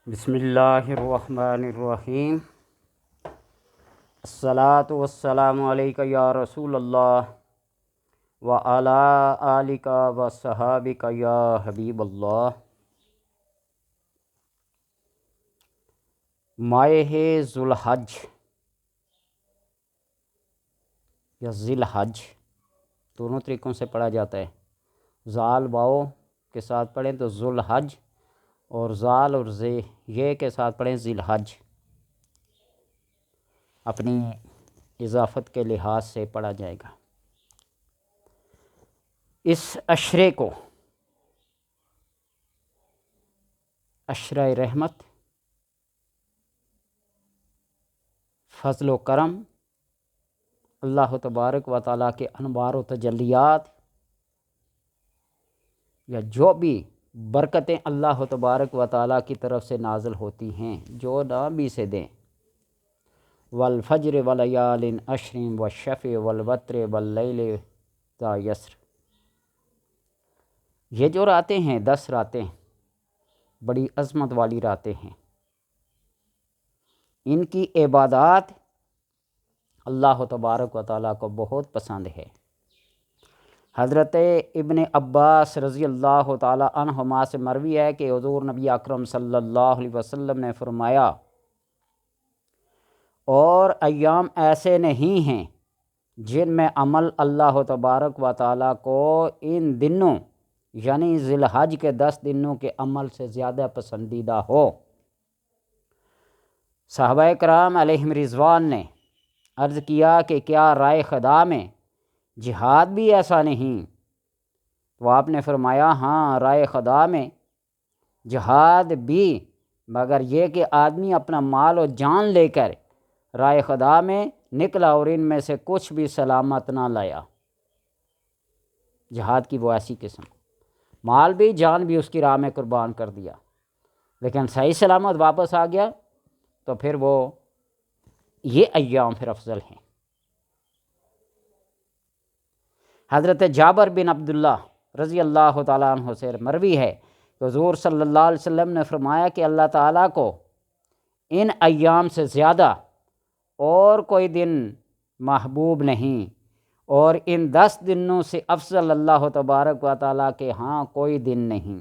بسم اللہ الرحمن الرحیم۔ الصلاۃ والسلام علیک یا رسول اللہ وعلی آلک وصحابک یا حبیب اللہ۔ ماہ ذو الحج یا ذی الحج دونوں طریقوں سے پڑھا جاتا ہے۔ زال واو کے ساتھ پڑھیں تو ذو الحج، اور زال اور زے یہ کے ساتھ پڑھیں ذی الحج۔ اپنی اضافت کے لحاظ سے پڑھا جائے گا۔ اس عشرے کو عشرہ رحمت، فضل و کرم، اللہ تبارک و تعالیٰ کے انوار و تجلیات یا جو بھی برکتیں اللہ تبارک و تعالیٰ کی طرف سے نازل ہوتی ہیں، جو نبی سے دیں، والفجر ولیال عشر والشفع والوتر واللیل ذا یسر، یہ جو راتیں ہیں 10 راتیں بڑی عظمت والی راتیں ہیں، ان کی عبادات اللہ تبارک و تعالیٰ کو بہت پسند ہے۔ حضرت ابن عباس رضی اللہ تعالیٰ عنہما سے مروی ہے کہ حضور نبی اکرم صلی اللہ علیہ وسلم نے فرمایا، اور ایام ایسے نہیں ہیں جن میں عمل اللہ تبارک و تعالیٰ کو ان دنوں یعنی ذی الحج کے 10 دنوں کے عمل سے زیادہ پسندیدہ ہو۔ صحابہ کرام علیہم رضوان نے عرض کیا کہ کیا رائے خدا میں جہاد بھی ایسا نہیں؟ تو آپ نے فرمایا ہاں، رائے خدا میں جہاد بھی، مگر یہ کہ آدمی اپنا مال و جان لے کر رائے خدا میں نکلا اور ان میں سے کچھ بھی سلامت نہ لایا۔ جہاد کی وہ ایسی قسم، مال بھی جان بھی اس کی راہ میں قربان کر دیا، لیکن صحیح سلامت واپس آ گیا، تو پھر وہ یہ ایام پھر افضل ہیں۔ حضرت جابر بن عبداللہ رضی اللہ تعالیٰ عنہ سے مروی ہے کہ حضور صلی اللہ علیہ وسلم نے فرمایا کہ اللہ تعالیٰ کو ان ایام سے زیادہ اور کوئی دن محبوب نہیں، اور ان 10 دنوں سے افضل اللہ تبارک و تعالیٰ کے ہاں کوئی دن نہیں۔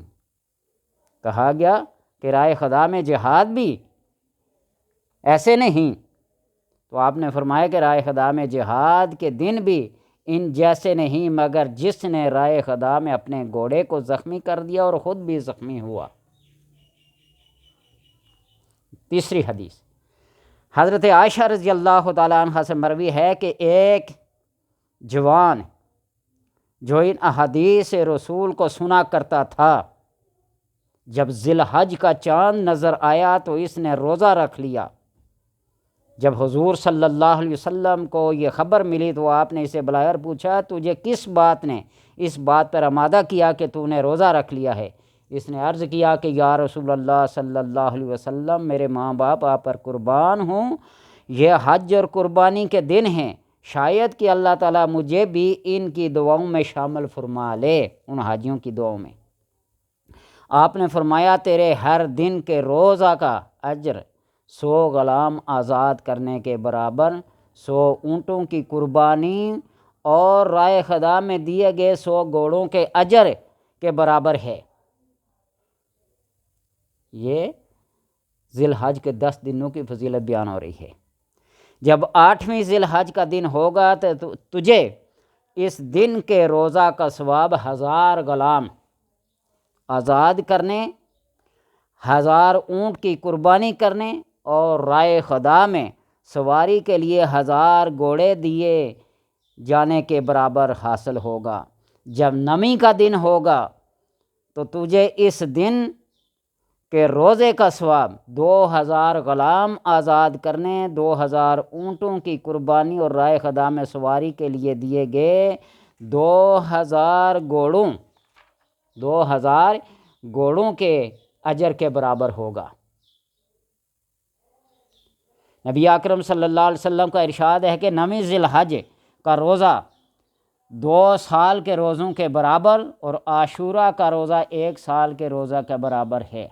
کہا گیا کہ رائے خدا میں جہاد بھی ایسے نہیں، تو آپ نے فرمایا کہ رائے خدا میں جہاد کے دن بھی ان جیسے نہیں، مگر جس نے رائے خدا میں اپنے گھوڑے کو زخمی کر دیا اور خود بھی زخمی ہوا۔ تیسری حدیث حضرت عائشہ رضی اللہ تعالیٰ عنہ سے مروی ہے کہ ایک جوان جو ان احادیث رسول کو سنا کرتا تھا، جب ذی الحج کا چاند نظر آیا تو اس نے روزہ رکھ لیا۔ جب حضور صلی اللہ علیہ وسلم کو یہ خبر ملی تو آپ نے اسے بلایا اور پوچھا، تجھے کس بات نے اس بات پر آمادہ کیا کہ تو نے روزہ رکھ لیا ہے؟ اس نے عرض کیا کہ یا رسول اللہ صلی اللہ علیہ وسلم، میرے ماں باپ آپ پر قربان ہوں، یہ حج اور قربانی کے دن ہیں، شاید کہ اللہ تعالیٰ مجھے بھی ان کی دعاؤں میں شامل فرما لے، ان حاجیوں کی دعاؤں میں۔ آپ نے فرمایا تیرے ہر دن کے روزہ کا اجر 100 غلام آزاد کرنے کے برابر، 100 اونٹوں کی قربانی اور رائے خدا میں دیے گئے 100 گھوڑوں کے اجر کے برابر ہے۔ یہ ذی الحج کے 10 دنوں کی فضیلت بیان ہو رہی ہے۔ جب 8ویں ذی الحج کا دن ہوگا تو تجھے اس دن کے روزہ کا ثواب 1000 غلام آزاد کرنے، 1000 اونٹ کی قربانی کرنے اور رائے خدا میں سواری کے لیے 1000 گھوڑے دیے جانے کے برابر حاصل ہوگا۔ جب 9ویں کا دن ہوگا تو تجھے اس دن کے روزے کا ثواب 2000 غلام آزاد کرنے، 2000 اونٹوں کی قربانی اور رائے خدا میں سواری کے لیے دیے گئے 2000 گھوڑوں کے اجر کے برابر ہوگا۔ نبی اکرم صلی اللہ علیہ وسلم کا ارشاد ہے کہ 9ویں ذی الحج کا روزہ 2 سال کے روزوں کے برابر اور عاشورہ کا روزہ 1 سال کے روزہ کے برابر ہے۔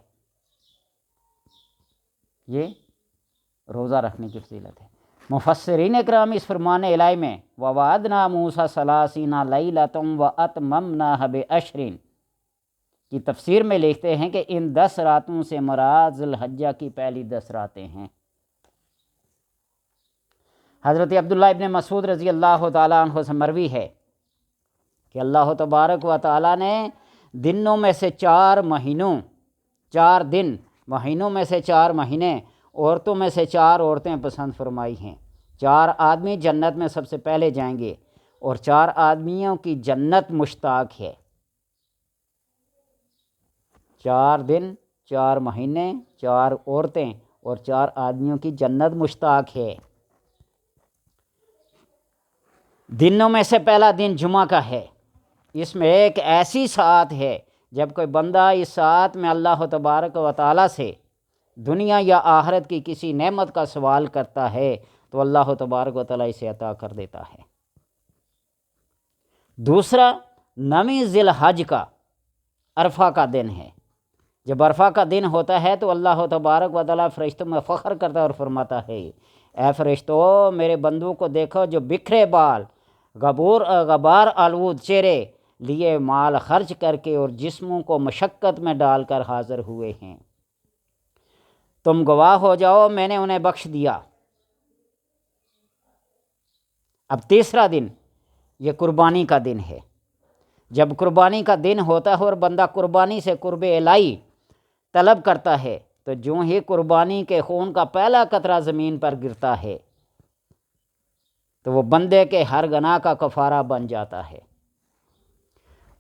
یہ روزہ رکھنے کی فضیلت ہے۔ مفسرین اکرام اس فرمان الہی میں وَوَعَدْنَا مُوسَىٰ ثَلَاثِينَ لَيْلَةً وَأَتْمَمْنَاهَا بِعَشْرٍ کی تفسیر میں لکھتے ہیں کہ ان 10 راتوں سے مراد ذی الحجہ کی پہلی 10 راتیں ہیں۔ حضرت عبداللہ ابن مسعود رضی اللہ تعالیٰ عنہ سے مروی ہے کہ اللہ تبارک و تعالیٰ نے دنوں میں سے 4 مہینوں میں سے 4 مہینے، عورتوں میں سے 4 عورتیں پسند فرمائی ہیں۔ 4 آدمی جنت میں سب سے پہلے جائیں گے اور 4 آدمیوں کی جنت مشتاق ہے۔ 4 دن، 4 مہینے، 4 عورتیں اور 4 آدمیوں کی جنت مشتاق ہے۔ دنوں میں سے پہلا دن جمعہ کا ہے۔ اس میں ایک ایسی ساعت ہے جب کوئی بندہ اس ساعت میں اللہ تبارک و تعالیٰ سے دنیا یا آخرت کی کسی نعمت کا سوال کرتا ہے تو اللہ تبارک و تعالیٰ اسے عطا کر دیتا ہے۔ دوسرا 9 ذی الحج کا عرفہ کا دن ہے۔ جب عرفہ کا دن ہوتا ہے تو اللہ تبارک و تعالیٰ فرشتوں میں فخر کرتا ہے اور فرماتا ہے اے فرشتو میرے بندوں کو دیکھو جو بکھرے بال غبار آلود چہرے لیے مال خرچ کر کے اور جسموں کو مشقت میں ڈال کر حاضر ہوئے ہیں، تم گواہ ہو جاؤ میں نے انہیں بخش دیا۔ اب تیسرا دن یہ قربانی کا دن ہے۔ جب قربانی کا دن ہوتا ہے اور بندہ قربانی سے قرب الہی طلب کرتا ہے تو جو ہی قربانی کے خون کا پہلا قطرہ زمین پر گرتا ہے تو وہ بندے کے ہر گناہ کا کفارہ بن جاتا ہے۔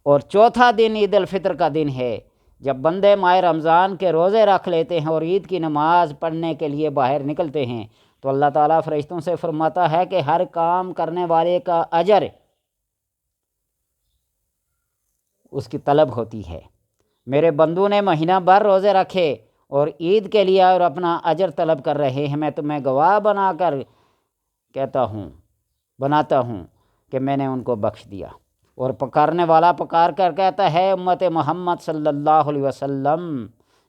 اور چوتھا دن عید الفطر کا دن ہے، جب بندے ماہ رمضان کے روزے رکھ لیتے ہیں اور عید کی نماز پڑھنے کے لیے باہر نکلتے ہیں تو اللہ تعالیٰ فرشتوں سے فرماتا ہے کہ ہر کام کرنے والے کا اجر اس کی طلب ہوتی ہے۔ میرے بندوں نے مہینہ بھر روزے رکھے اور عید کے لیے اور اپنا اجر طلب کر رہے ہیں، میں تمہیں گواہ بناتا ہوں کہ میں نے ان کو بخش دیا۔ اور پکارنے والا پکار کر کہتا ہے امت محمد صلی اللہ علیہ وسلم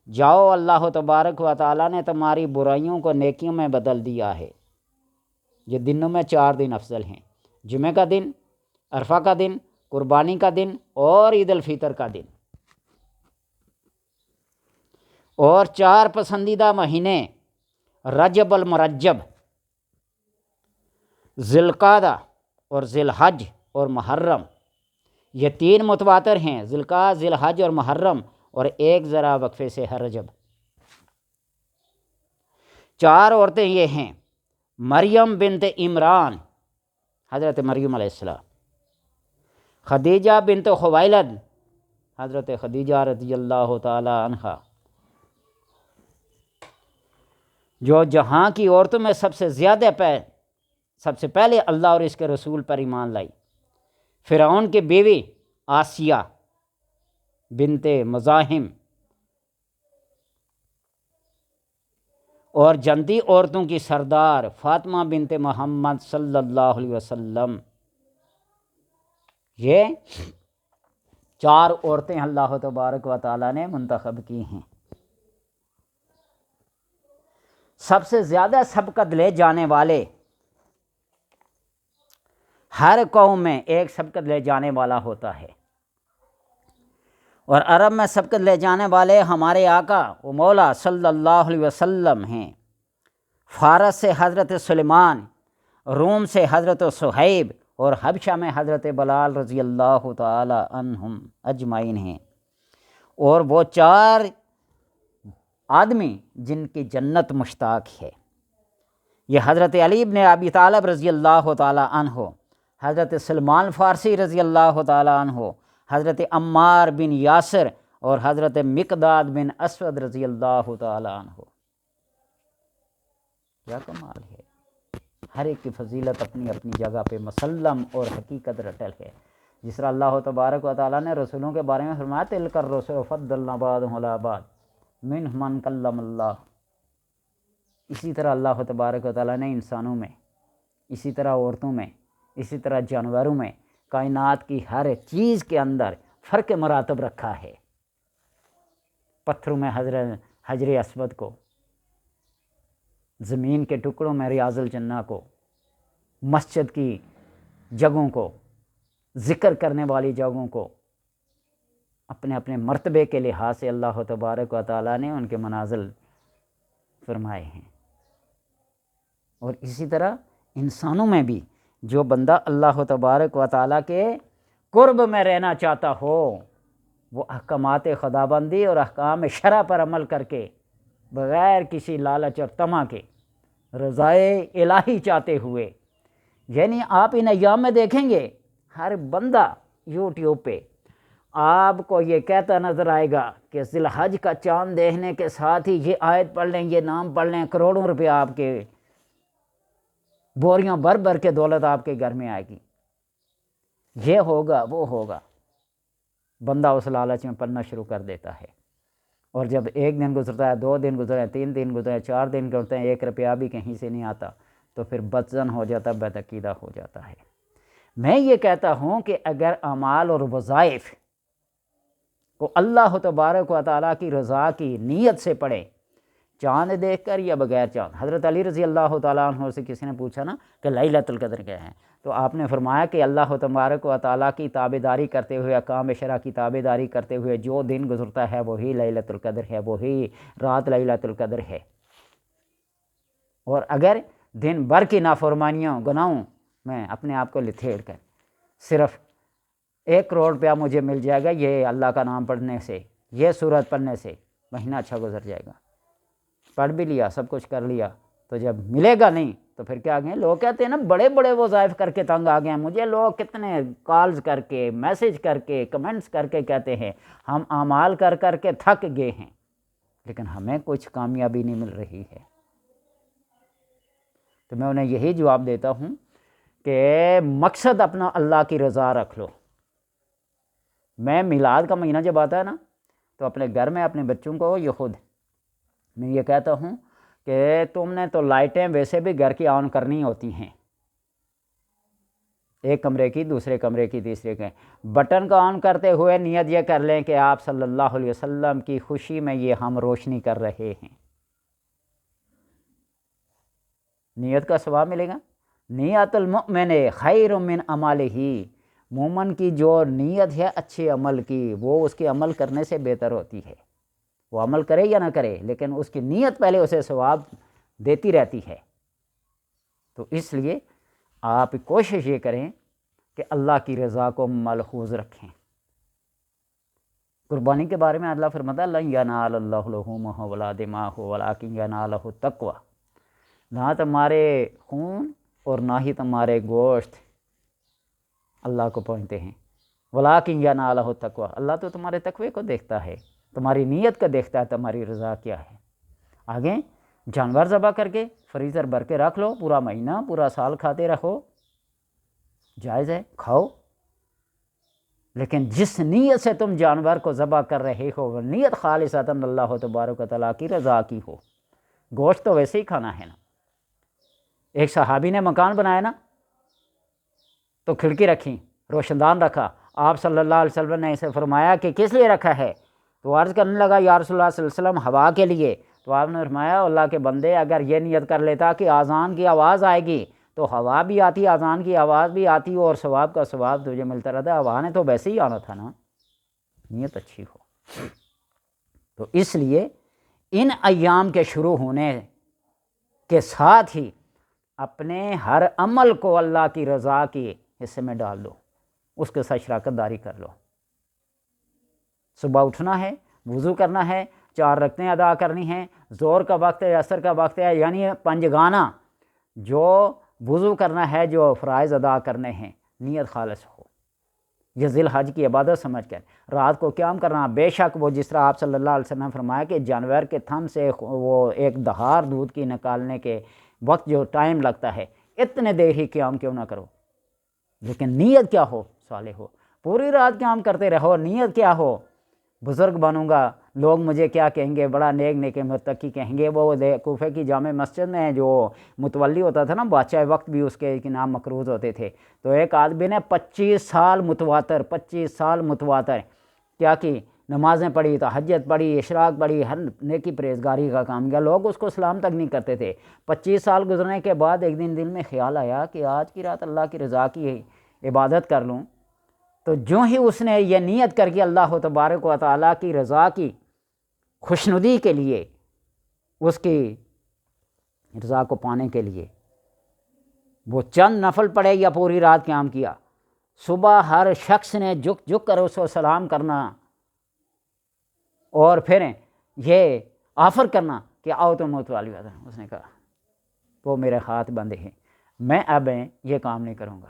جاؤ، اللہ تبارک و تعالیٰ نے تمہاری برائیوں کو نیکیوں میں بدل دیا ہے۔ یہ دنوں میں 4 دن افضل ہیں، جمعہ کا دن، عرفہ کا دن، قربانی کا دن اور عید الفطر کا دن۔ اور 4 پسندیدہ مہینے رجب المرجب، ذی القعدہ اور ذی الحج اور محرم، یہ 3 متواتر ہیں، ذی القعدہ، ذی الحج اور محرم، اور ایک ذرا وقفے سے ہے رجب۔ 4 عورتیں یہ ہیں مریم بنت عمران، حضرت مریم علیہ السلام، خدیجہ بنت خویلد، حضرت خدیجہ رضی اللہ تعالی عنہا، جو جہاں کی عورتوں میں سب سے پہلے اللہ اور اس کے رسول پر ایمان لائی، فرعون کی بیوی آسیہ بنت مزاحم، اور جنتی عورتوں کی سردار فاطمہ بنت محمد صلی اللہ علیہ وسلم۔ یہ 4 عورتیں اللہ تبارک و تعالیٰ نے منتخب کی ہیں۔ سب سے زیادہ سبقت لے جانے والے، ہر قوم میں ایک سبقت لے جانے والا ہوتا ہے، اور عرب میں سبقت لے جانے والے ہمارے آقا و مولا صلی اللہ علیہ وسلم ہیں۔ فارس سے حضرت سلیمان، روم سے حضرت صہیب اور حبشہ میں حضرت بلال رضی اللہ تعالی عنہم اجمعین ہیں۔ اور وہ 4 آدمی جن کی جنت مشتاق ہے، یہ حضرت علی بن ابی طالب رضی اللہ تعالی عنہ، حضرت سلمان فارسی رضی اللہ تعالی عنہ، حضرت عمار بن یاسر اور حضرت مقداد بن اسود رضی اللہ تعالی عنہ۔ کیا کمال ہے! ہر ایک کی فضیلت اپنی اپنی جگہ پہ مسلم اور حقیقت رٹل ہے۔ جس طرح اللہ تبارک و تعالیٰ نے رسولوں کے بارے میں فرمایا تلک الرسل فضلنا بعضهم علی بعض منهم من کلم اللہ، اسی طرح اللہ تبارک و تعالیٰ نے انسانوں میں، اسی طرح عورتوں میں، اسی طرح جانوروں میں، کائنات کی ہر چیز کے اندر فرق مراتب رکھا ہے۔ پتھروں میں حجر اسود کو، زمین کے ٹکڑوں میں ریاض الجنہ کو، مسجد کی جگہوں کو، ذکر کرنے والی جگہوں کو اپنے اپنے مرتبے کے لحاظ سے اللہ تبارک و تعالیٰ نے ان کے منازل فرمائے ہیں۔ اور اسی طرح انسانوں میں بھی جو بندہ اللہ تبارک و تعالیٰ کے قرب میں رہنا چاہتا ہو، وہ احکامات خداوندی اور احکام شرع پر عمل کر کے بغیر کسی لالچ اور طمع کے رضائے الہی چاہتے ہوئے، یعنی آپ ان ایام میں دیکھیں گے ہر بندہ یوٹیوب پہ آپ کو یہ کہتا نظر آئے گا کہ ذی الحج کا چاند دیکھنے کے ساتھ ہی یہ آیت پڑھ لیں، یہ نام پڑھ لیں، کروڑوں روپے آپ کے، بوریاں بھر بھر کے دولت آپ کے گھر میں آئے گی، یہ ہوگا وہ ہوگا۔ بندہ اس لالچ میں پڑنا شروع کر دیتا ہے، اور جب ایک دن گزرتا ہے، 2 دن گزرے، 3 دن گزرے، 4 دن گزرتے ہیں، 1 روپیہ بھی کہیں سے نہیں آتا، تو پھر بدظن ہو جاتا، بد عقیدہ ہو جاتا ہے۔ میں یہ کہتا ہوں کہ اگر اعمال اور وظائف کو اللہ تبارک و تعالیٰ کی رضا کی نیت سے پڑھیں، چاند دیکھ کر یا بغیر چاند۔ حضرت علی رضی اللہ تعالیٰ عنہ سے کسی نے پوچھا نا کہ لیلۃ القدر کیا ہے، تو آپ نے فرمایا کہ اللہ تبارک و تعالیٰ کی تابعداری کرتے ہوئے، احکام شرع کی تابعداری کرتے ہوئے جو دن گزرتا ہے وہی لیلۃ القدر ہے، وہی رات لیلۃ القدر ہے۔ اور اگر دن بھر کی نافرمانیوں گناہوں میں اپنے آپ کو لتھیڑ کر صرف 1 کروڑ روپیہ مجھے مل جائے گا یہ اللہ کا نام پڑھنے سے، یہ سورت پڑھنے سے، مہینہ اچھا گزر جائے گا، پڑھ بھی لیا، سب کچھ کر لیا، تو جب ملے گا نہیں تو پھر کیا گئے؟ لوگ کہتے ہیں نا بڑے بڑے وظائف کر کے تنگ آ گئے ہیں، مجھے لوگ کتنے کالز کر کے، میسج کر کے، کمنٹس کر کے کہتے ہیں ہم اعمال کر کر کے تھک گئے ہیں، لیکن ہمیں کچھ کامیابی نہیں مل رہی ہے۔ تو میں انہیں یہی جواب دیتا ہوں کہ مقصد اپنا اللہ کی رضا رکھ لو۔ میں میلاد کا مہینہ جب آتا ہے نا تو اپنے گھر میں اپنے بچوں کو یہ خود میں یہ کہتا ہوں کہ تم نے تو لائٹیں ویسے بھی گھر کی آن کرنی ہوتی ہیں، ایک کمرے کی، دوسرے کمرے کی، تیسرے کے، بٹن کا آن کرتے ہوئے نیت یہ کر لیں کہ آپ صلی اللہ علیہ وسلم کی خوشی میں یہ ہم روشنی کر رہے ہیں، نیت کا ثواب ملے گا۔ نیت المؤمن خیر من عملہ، مومن کی جو نیت ہے اچھے عمل کی، وہ اس کے عمل کرنے سے بہتر ہوتی ہے، وہ عمل کرے یا نہ کرے لیکن اس کی نیت پہلے اسے ثواب دیتی رہتی ہے۔ تو اس لیے آپ کوشش یہ کریں کہ اللہ کی رضا کو ملحوظ رکھیں۔ قربانی کے بارے میں اللہ فرماتا ہے لن ینال اللہ لحومہ ولا دماہ ولکن ینالہ التقوی، نہ تمہارے خون اور نہ ہی تمہارے گوشت اللہ کو پہنچتے ہیں، ولیکن ینالہ التقوی، اللہ تو تمہارے تقوی کو دیکھتا ہے، تمہاری نیت کا دیکھتا ہے، تمہاری رضا کیا ہے۔ آگے جانور ذبح کر کے فریزر بھر کے رکھ لو، پورا مہینہ پورا سال کھاتے رہو، جائز ہے، کھاؤ، لیکن جس نیت سے تم جانور کو ذبح کر رہے ہو وہ نیت خالصتاً اللہ تبارک و تعالیٰ کی رضا کی ہو۔ گوشت تو ویسے ہی کھانا ہے نا۔ ایک صحابی نے مکان بنایا نا تو کھڑکی رکھی، روشن دان رکھا، آپ صلی اللہ علیہ وسلم نے اسے فرمایا کہ کس لیے رکھا ہے؟ تو عرض کرنے لگا یا رسول اللہ صلی اللہ علیہ وسلم ہوا کے لیے۔ تو آپ نے فرمایا اللہ کے بندے اگر یہ نیت کر لیتا کہ اذان کی آواز آئے گی تو ہوا بھی آتی، اذان کی آواز بھی آتی اور ثواب کا ثواب تجھے ملتا رہتا، ہوا نے تو ویسے ہی آنا تھا نا، نیت اچھی ہو۔ تو اس لیے ان ایام کے شروع ہونے کے ساتھ ہی اپنے ہر عمل کو اللہ کی رضا کے حصے میں ڈال دو، اس کے ساتھ شراکت داری کر لو۔ صبح اٹھنا ہے، وضو کرنا ہے، 4 رکعتیں ادا کرنی ہیں، ظہر کا وقت ہے، عصر کا وقت ہے، یعنی پنجگانہ جو وضو کرنا ہے، جو فرائض ادا کرنے ہیں، نیت خالص ہو، یہ ذی الحج کی عبادت سمجھ کر۔ رات کو قیام کرنا، بے شک وہ جس طرح آپ صلی اللہ علیہ وسلم نے فرمایا کہ جانور کے تھن سے وہ ایک دہار دودھ کی نکالنے کے وقت جو ٹائم لگتا ہے، اتنے دیر ہی قیام کیوں نہ کرو، لیکن نیت کیا ہو؟ صالح ہو۔ پوری رات قیام کرتے رہو، نیت کیا ہو؟ بزرگ بنوں گا، لوگ مجھے کیا کہیں گے، بڑا نیک نیک متقی کہیں گے۔ وہ کوفہ کی جامع مسجد میں جو متولی ہوتا تھا نا، بادشاہ وقت بھی اس کے نام مقروض ہوتے تھے، تو ایک آدمی نے 25 سال متواتر کیا کی نمازیں پڑھی، تہجد پڑھی، اشراق پڑھی، ہر نیکی پرہیزگاری کا کام کیا، لوگ اس کو سلام تک نہیں کرتے تھے۔ 25 سال گزرنے کے بعد ایک دن دل میں خیال آیا کہ آج کی رات اللہ کی رضا کی عبادت کر لوں، تو جو ہی اس نے یہ نیت کر کے اللہ تبارک و تعالیٰ کی رضا کی خوشنودی کے لیے، اس کی رضا کو پانے کے لیے وہ چند نفل پڑھے یا پوری رات قیام کیا، صبح ہر شخص نے جھک جھک کر اس کو سلام کرنا اور پھر یہ آفر کرنا کہ آؤ تو موت والی بات ہے۔ اس نے کہا وہ میرے ہاتھ بندھے ہیں، میں اب یہ کام نہیں کروں گا۔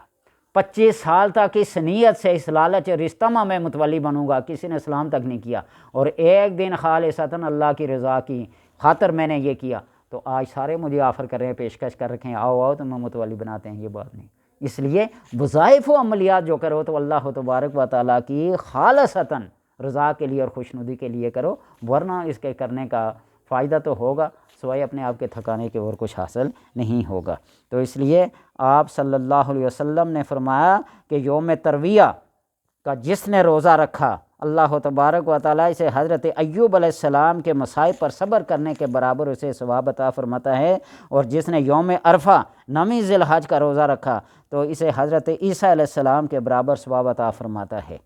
25 سال تک اس نیت سے، اس لالچ اور اس طمع میں متولی بنوں گا، کسی نے سلام تک نہیں کیا، اور ایک دن خالصتاً اللہ کی رضا کی خاطر میں نے یہ کیا، تو آج سارے مجھے آفر کر رہے ہیں، پیشکش کر رکھے ہیں، آؤ آؤ تو میں متولی بناتے ہیں۔ یہ بات نہیں۔ اس لیے وظائف و عملیات جو کرو تو اللہ تبارک و تعالیٰ کی خالصتاً رضا کے لیے اور خوشنودی کے لیے کرو، ورنہ اس کے کرنے کا فائدہ تو ہوگا سوائے اپنے آپ کے تھکانے کے اور کچھ حاصل نہیں ہوگا۔ تو اس لیے آپ صلی اللہ علیہ وسلم نے فرمایا کہ یوم ترویہ کا جس نے روزہ رکھا، اللہ تبارک و تعالیٰ اسے حضرت ایوب علیہ السلام کے مصائب پر صبر کرنے کے برابر اسے ثواب عطا فرماتا ہے، اور جس نے یوم عرفہ 9 ذی الحج کا روزہ رکھا تو اسے حضرت عیسیٰ علیہ السلام کے برابر ثواب عطا فرماتا ہے۔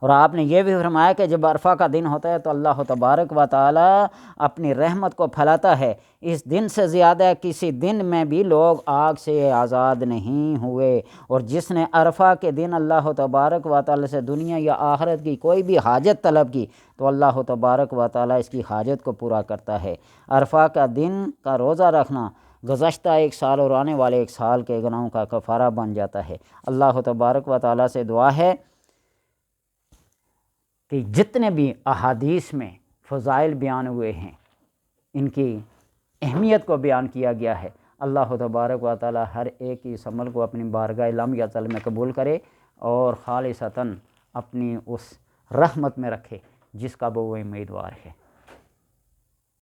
اور آپ نے یہ بھی فرمایا کہ جب عرفہ کا دن ہوتا ہے تو اللہ تبارک و تعالیٰ اپنی رحمت کو پھیلاتا ہے، اس دن سے زیادہ کسی دن میں بھی لوگ آگ سے آزاد نہیں ہوئے، اور جس نے عرفہ کے دن اللہ تبارک و تعالیٰ سے دنیا یا آخرت کی کوئی بھی حاجت طلب کی تو اللہ تبارک و تعالیٰ اس کی حاجت کو پورا کرتا ہے۔ عرفہ کا دن کا روزہ رکھنا گزشتہ 1 سال اور آنے والے 1 سال کے گناہوں کا کفارہ بن جاتا ہے۔ اللہ تبارک و تعالیٰ سے دعا ہے کہ جتنے بھی احادیث میں فضائل بیان ہوئے ہیں، ان کی اہمیت کو بیان کیا گیا ہے، اللہ تبارک و تعالی ہر ایک کی اس عمل کو اپنی بارگاہ لمحیۃ میں قبول کرے اور خالصتاً اپنی اس رحمت میں رکھے جس کا وہ امیدوار ہے۔